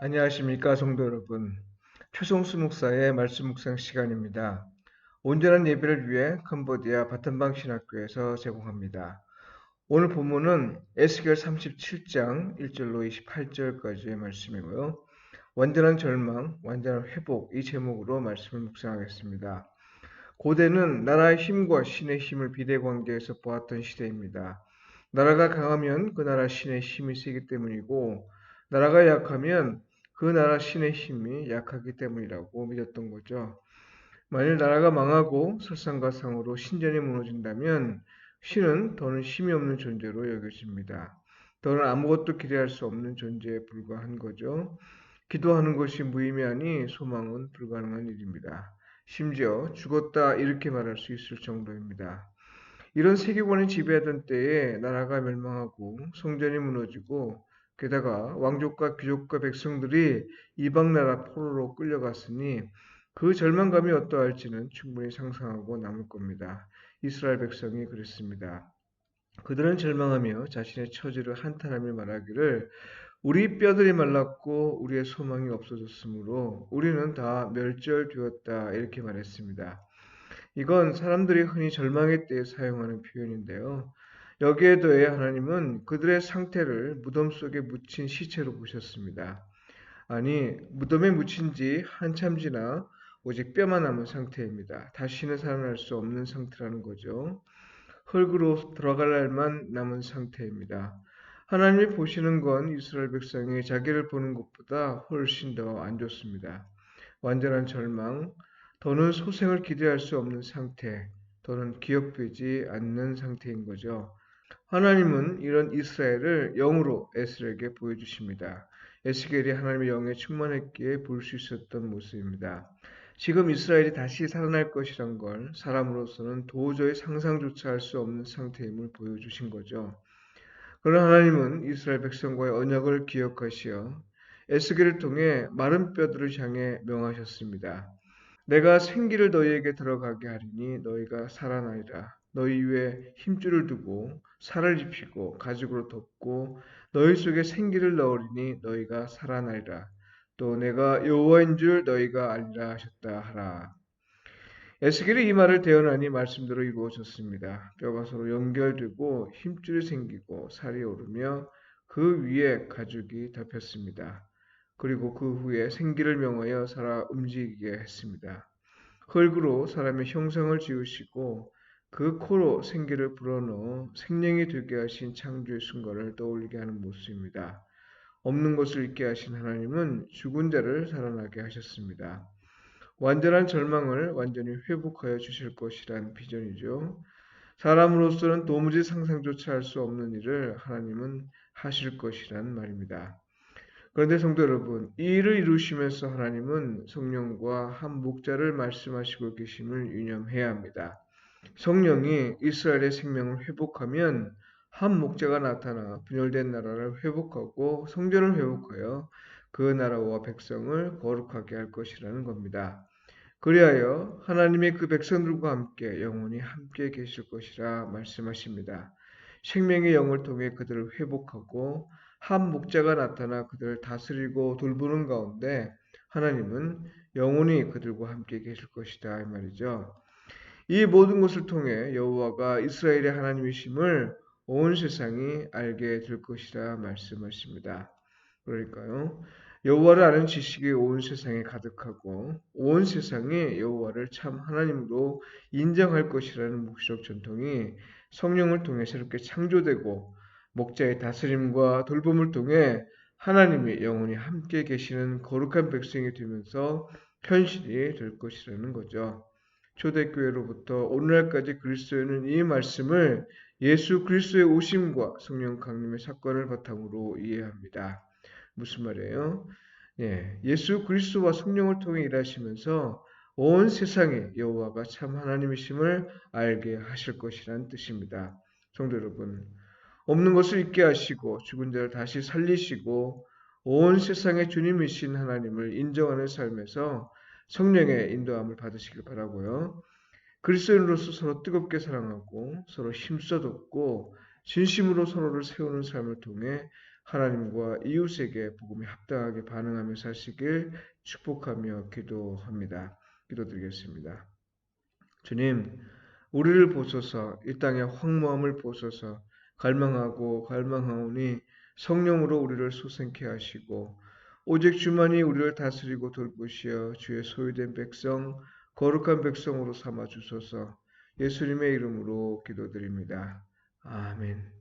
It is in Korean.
안녕하십니까, 성도 여러분. 최성수 목사의 말씀 묵상 시간입니다. 온전한 예배를 위해 캄보디아 바탄방 신학교에서 제공합니다. 오늘 본문은 에스겔 37장 1절로 28절까지의 말씀이고요. 완전한 절망, 완전한 회복, 이 제목으로 말씀을 묵상하겠습니다. 고대는 나라의 힘과 신의 힘을 비대 관계에서 보았던 시대입니다. 나라가 강하면 그 나라 신의 힘이 세기 때문이고, 나라가 약하면 그 나라 신의 힘이 약하기 때문이라고 믿었던 거죠. 만일 나라가 망하고 설상가상으로 신전이 무너진다면 신은 더는 힘이 없는 존재로 여겨집니다. 더는 아무것도 기대할 수 없는 존재에 불과한 거죠. 기도하는 것이 무의미하니 소망은 불가능한 일입니다. 심지어 죽었다 이렇게 말할 수 있을 정도입니다. 이런 세계관이 지배하던 때에 나라가 멸망하고 성전이 무너지고 게다가 왕족과 귀족과 백성들이 이방 나라 포로로 끌려갔으니 그 절망감이 어떠할지는 충분히 상상하고 남을 겁니다. 이스라엘 백성이 그랬습니다. 그들은 절망하며 자신의 처지를 한탄하며 말하기를 우리 뼈들이 말랐고 우리의 소망이 없어졌으므로 우리는 다 멸절되었다 이렇게 말했습니다. 이건 사람들이 흔히 절망의 때에 사용하는 표현인데요. 여기에 더해 하나님은 그들의 상태를 무덤 속에 묻힌 시체로 보셨습니다. 아니, 무덤에 묻힌 지 한참 지나 오직 뼈만 남은 상태입니다. 다시는 살아날 수 없는 상태라는 거죠. 흙으로 들어갈 날만 남은 상태입니다. 하나님이 보시는 건 이스라엘 백성이 자기를 보는 것보다 훨씬 더 안 좋습니다. 완전한 절망, 더는 소생을 기대할 수 없는 상태, 더는 기억되지 않는 상태인 거죠. 하나님은 이런 이스라엘을 영으로 에스겔에게 보여주십니다. 에스겔이 하나님의 영에 충만했기에 볼 수 있었던 모습입니다. 지금 이스라엘이 다시 살아날 것이란 걸 사람으로서는 도저히 상상조차 할 수 없는 상태임을 보여주신 거죠. 그러나 하나님은 이스라엘 백성과의 언약을 기억하시어 에스겔을 통해 마른 뼈들을 향해 명하셨습니다. 내가 생기를 너희에게 들어가게 하리니 너희가 살아나리라. 너희 위에 힘줄을 두고 살을 입히고 가죽으로 덮고 너희 속에 생기를 넣으리니 너희가 살아나리라. 또 내가 여호와인 줄 너희가 알리라 하셨다 하라. 에스겔이 이 말을 대언하니 말씀대로 이루어졌습니다. 뼈가 서로 연결되고 힘줄이 생기고 살이 오르며 그 위에 가죽이 덮였습니다. 그리고 그 후에 생기를 명하여 살아 움직이게 했습니다. 흙으로 사람의 형상을 지으시고 그 코로 생기를 불어넣어 생명이 되게 하신 창조의 순간을 떠올리게 하는 모습입니다. 없는 것을 있게 하신 하나님은 죽은 자를 살아나게 하셨습니다. 완전한 절망을 완전히 회복하여 주실 것이란 비전이죠. 사람으로서는 도무지 상상조차 할 수 없는 일을 하나님은 하실 것이란 말입니다. 그런데 성도 여러분, 이 일을 이루시면서 하나님은 성령과 한 목자를 말씀하시고 계심을 유념해야 합니다. 성령이 이스라엘의 생명을 회복하면 한 목자가 나타나 분열된 나라를 회복하고 성전을 회복하여 그 나라와 백성을 거룩하게 할 것이라는 겁니다. 그리하여 하나님이 그 백성들과 함께 영원히 함께 계실 것이라 말씀하십니다. 생명의 영을 통해 그들을 회복하고 한 목자가 나타나 그들을 다스리고 돌보는 가운데 하나님은 영원히 그들과 함께 계실 것이다 이 말이죠. 이 모든 것을 통해 여호와가 이스라엘의 하나님이심을 온 세상이 알게 될 것이라 말씀하십니다. 그러니까요. 여호와를 아는 지식이 온 세상에 가득하고 온 세상이 여호와를 참 하나님으로 인정할 것이라는 묵시적 전통이 성령을 통해 새롭게 창조되고 목자의 다스림과 돌봄을 통해 하나님이 영원히 함께 계시는 거룩한 백성이 되면서 현실이 될 것이라는 거죠. 초대교회로부터 오늘날까지 그리스도인은 이 말씀을 예수 그리스도의 오심과 성령 강림의 사건을 바탕으로 이해합니다. 무슨 말이에요? 예수 그리스도와 성령을 통해 일하시면서 온 세상에 여호와가 참 하나님이심을 알게 하실 것이란 뜻입니다. 성도 여러분, 없는 것을 있게 하시고 죽은 자를 다시 살리시고 온 세상의 주님이신 하나님을 인정하는 삶에서 성령의 인도함을 받으시길 바라고요. 그리스도인으로서 서로 뜨겁게 사랑하고 서로 힘써 돕고 진심으로 서로를 세우는 삶을 통해 하나님과 이웃에게 복음에 합당하게 반응하며 사시길 축복하며 기도합니다. 기도드리겠습니다. 주님, 우리를 보소서, 이 땅의 황무함을 보소서, 갈망하고 갈망하오니 성령으로 우리를 소생케 하시고 오직 주만이 우리를 다스리고 돌보시어 주의 소유된 백성, 거룩한 백성으로 삼아 주소서. 예수님의 이름으로 기도드립니다. 아멘.